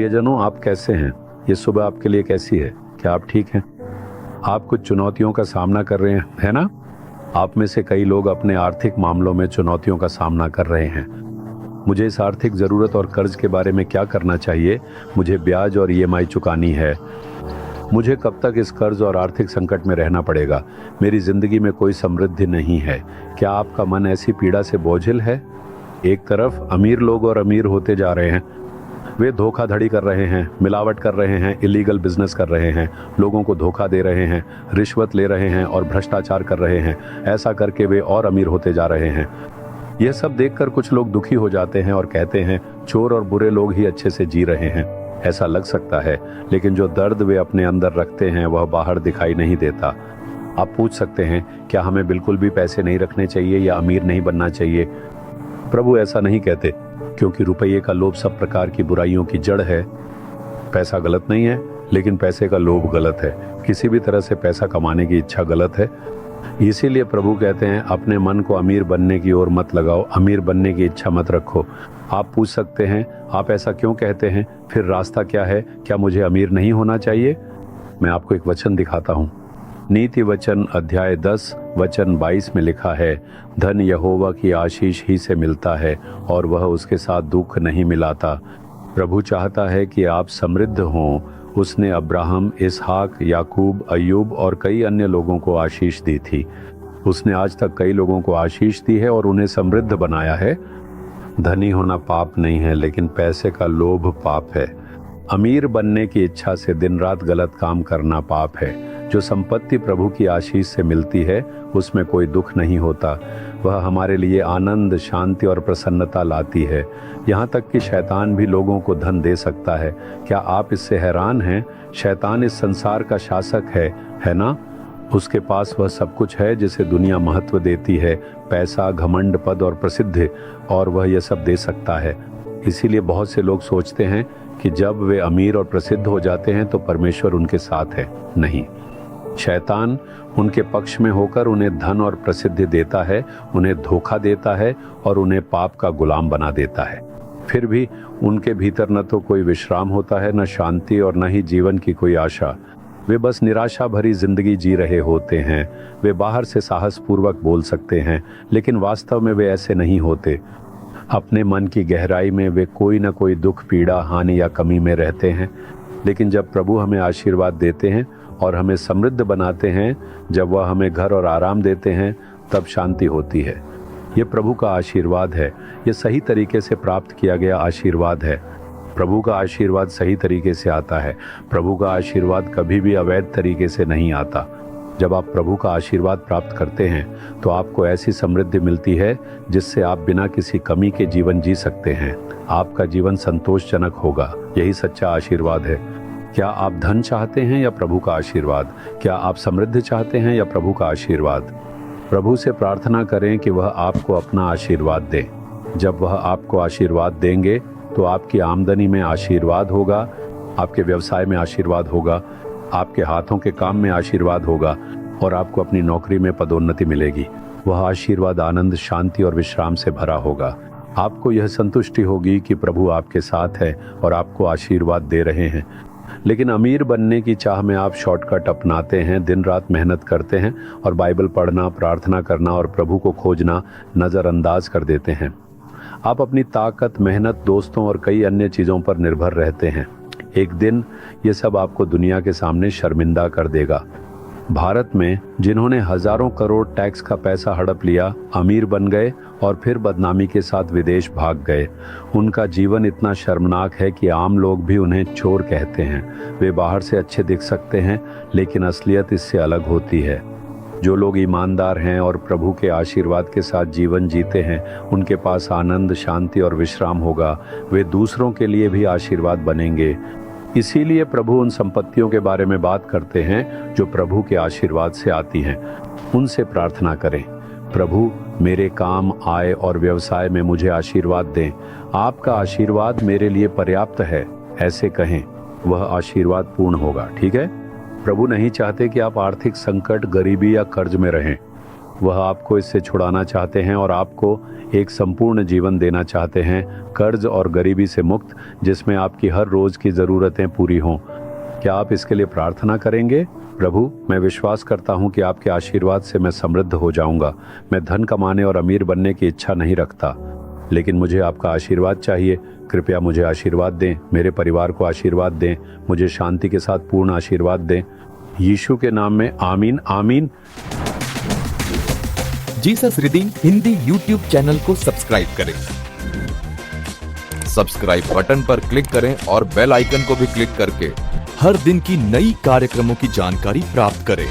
प्रियजनों, आप कैसे हैं? ये सुबह आपके लिए कैसी है? क्या आप ठीक हैं? आप कुछ चुनौतियों का सामना कर रहे हैं, है ना? आप में से कई लोग अपने आर्थिक मामलों में चुनौतियों का सामना कर रहे हैं। मुझे इस आर्थिक ज़रूरत और कर्ज के बारे में क्या करना चाहिए? मुझे ब्याज और ईएमआई चुकानी है। मुझे कब तक इस कर्ज और आर्थिक संकट में रहना पड़ेगा? मेरी जिंदगी में कोई समृद्धि नहीं है। क्या आपका मन ऐसी पीड़ा से बोझिल है? एक तरफ अमीर लोग और अमीर होते जा रहे हैं। वे धोखाधड़ी कर रहे हैं, मिलावट कर रहे हैं, इलीगल बिजनेस कर रहे हैं, लोगों को धोखा दे रहे हैं, रिश्वत ले रहे हैं और भ्रष्टाचार कर रहे हैं। ऐसा करके वे और अमीर होते जा रहे हैं। यह सब देखकर कुछ लोग दुखी हो जाते हैं और कहते हैं, चोर और बुरे लोग ही अच्छे से जी रहे हैं। ऐसा लग सकता है, लेकिन जो दर्द वे अपने अंदर रखते हैं वह बाहर दिखाई नहीं देता। आप पूछ सकते हैं, क्या हमें बिल्कुल भी पैसे नहीं रखने चाहिए या अमीर नहीं बनना चाहिए? प्रभु ऐसा नहीं कहते, क्योंकि रुपये का लोभ सब प्रकार की बुराइयों की जड़ है। पैसा गलत नहीं है, लेकिन पैसे का लोभ गलत है। किसी भी तरह से पैसा कमाने की इच्छा गलत है। इसीलिए प्रभु कहते हैं, अपने मन को अमीर बनने की ओर मत लगाओ, अमीर बनने की इच्छा मत रखो। आप पूछ सकते हैं, आप ऐसा क्यों कहते हैं? फिर रास्ता क्या है? क्या मुझे अमीर नहीं होना चाहिए? मैं आपको एक वचन दिखाता हूँ। नीति वचन अध्याय 10 वचन 22 में लिखा है, धन यहोवा की आशीष ही से मिलता है और वह उसके साथ दुख नहीं मिलाता। प्रभु चाहता है कि आप समृद्ध हों। उसने अब्राहम, इसहाक, याकूब, अय्यूब और कई अन्य लोगों को आशीष दी थी। उसने आज तक कई लोगों को आशीष दी है और उन्हें समृद्ध बनाया है। धनी होना पाप नहीं है, लेकिन पैसे का लोभ पाप है। अमीर बनने की इच्छा से दिन रात गलत काम करना पाप है। जो संपत्ति प्रभु की आशीष से मिलती है, उसमें कोई दुख नहीं होता। वह हमारे लिए आनंद, शांति और प्रसन्नता लाती है। यहाँ तक कि शैतान भी लोगों को धन दे सकता है। क्या आप इससे हैरान हैं? शैतान इस संसार का शासक है ना? उसके पास वह सब कुछ है जिसे दुनिया महत्व देती है, पैसा, घमंड, पद और प्रसिद्धि, और वह यह सब दे सकता है। इसीलिए बहुत से लोग सोचते हैं कि जब वे अमीर और प्रसिद्ध हो जाते हैं तो परमेश्वर उनके साथ है। नहीं, शैतान उनके पक्ष में होकर उन्हें धन और प्रसिद्धि देता है, उन्हें धोखा देता है और उन्हें पाप का गुलाम बना देता है। फिर भी उनके भीतर न तो कोई विश्राम होता है, न शांति और न ही जीवन की कोई आशा। वे बस निराशा भरी जिंदगी जी रहे होते हैं। वे बाहर से साहसपूर्वक बोल सकते हैं, लेकिन वास्तव में वे ऐसे नहीं होते। अपने मन की गहराई में वे कोई न कोई दुख, पीड़ा, हानि या कमी में रहते हैं। लेकिन जब प्रभु हमें आशीर्वाद देते हैं और हमें समृद्ध बनाते हैं, जब वह हमें घर और आराम देते हैं, तब शांति होती है। ये प्रभु का आशीर्वाद है। ये सही तरीके से प्राप्त किया गया आशीर्वाद है। प्रभु का आशीर्वाद सही तरीके से आता है। प्रभु का आशीर्वाद कभी भी अवैध तरीके से नहीं आता। जब आप प्रभु का आशीर्वाद प्राप्त करते हैं तो आपको ऐसी समृद्धि मिलती है जिससे आप बिना किसी कमी के जीवन जी सकते हैं। आपका जीवन संतोषजनक होगा। यही सच्चा आशीर्वाद है। क्या आप धन चाहते हैं या प्रभु का आशीर्वाद? क्या आप समृद्धि चाहते हैं या प्रभु का आशीर्वाद? प्रभु से प्रार्थना करें कि वह आपको अपना आशीर्वाद दे। जब वह आपको आशीर्वाद देंगे तो आपकी आमदनी में आशीर्वाद होगा, आपके व्यवसाय में आशीर्वाद होगा, आपके हाथों के काम में आशीर्वाद होगा और आपको अपनी नौकरी में पदोन्नति मिलेगी। वह आशीर्वाद आनंद, शांति और विश्राम से भरा होगा। आपको यह संतुष्टि होगी कि प्रभु आपके साथ है और आपको आशीर्वाद दे रहे हैं। लेकिन अमीर बनने की चाह में आप शॉर्टकट अपनाते हैं, दिन रात मेहनत करते हैं और बाइबल पढ़ना, प्रार्थना करना और प्रभु को खोजना नज़रअंदाज कर देते हैं। आप अपनी ताकत, मेहनत, दोस्तों और कई अन्य चीज़ों पर निर्भर रहते हैं। एक दिन ये सब आपको दुनिया के सामने शर्मिंदा कर देगा। भारत में जिन्होंने हजारों करोड़ टैक्स का पैसा हड़प लिया, अमीर बन गए और फिर बदनामी के साथ विदेश भाग गए, उनका जीवन इतना शर्मनाक है कि आम लोग भी उन्हें चोर कहते हैं। वे बाहर से अच्छे दिख सकते हैं, लेकिन असलियत इससे अलग होती है। जो लोग ईमानदार हैं और प्रभु के आशीर्वाद के साथ जीवन जीते हैं, उनके पास आनंद, शांति और विश्राम होगा। वे दूसरों के लिए भी आशीर्वाद बनेंगे। इसीलिए प्रभु उन संपत्तियों के बारे में बात करते हैं जो प्रभु के आशीर्वाद से आती हैं। उनसे प्रार्थना करें, प्रभु मेरे काम, आय और व्यवसाय में मुझे आशीर्वाद दें। आपका आशीर्वाद मेरे लिए पर्याप्त है, ऐसे कहें। वह आशीर्वाद पूर्ण होगा। ठीक है? प्रभु नहीं चाहते कि आप आर्थिक संकट, गरीबी या कर्ज में रहें। वह आपको इससे छुड़ाना चाहते हैं और आपको एक संपूर्ण जीवन देना चाहते हैं, कर्ज और गरीबी से मुक्त, जिसमें आपकी हर रोज की ज़रूरतें पूरी हों। क्या आप इसके लिए प्रार्थना करेंगे? प्रभु, मैं विश्वास करता हूँ कि आपके आशीर्वाद से मैं समृद्ध हो जाऊंगा। मैं धन कमाने और अमीर बनने की इच्छा नहीं रखता, लेकिन मुझे आपका आशीर्वाद चाहिए। कृपया मुझे आशीर्वाद दें, मेरे परिवार को आशीर्वाद दें, मुझे शांति के साथ पूर्ण आशीर्वाद दें। यीशु के नाम में आमीन आमीन। Jesus redeem Hindi YouTube channel को सब्सक्राइब करें। सब्सक्राइब बटन पर क्लिक करें और बेल आइकन को भी क्लिक करके हर दिन की नई कार्यक्रमों की जानकारी प्राप्त करें।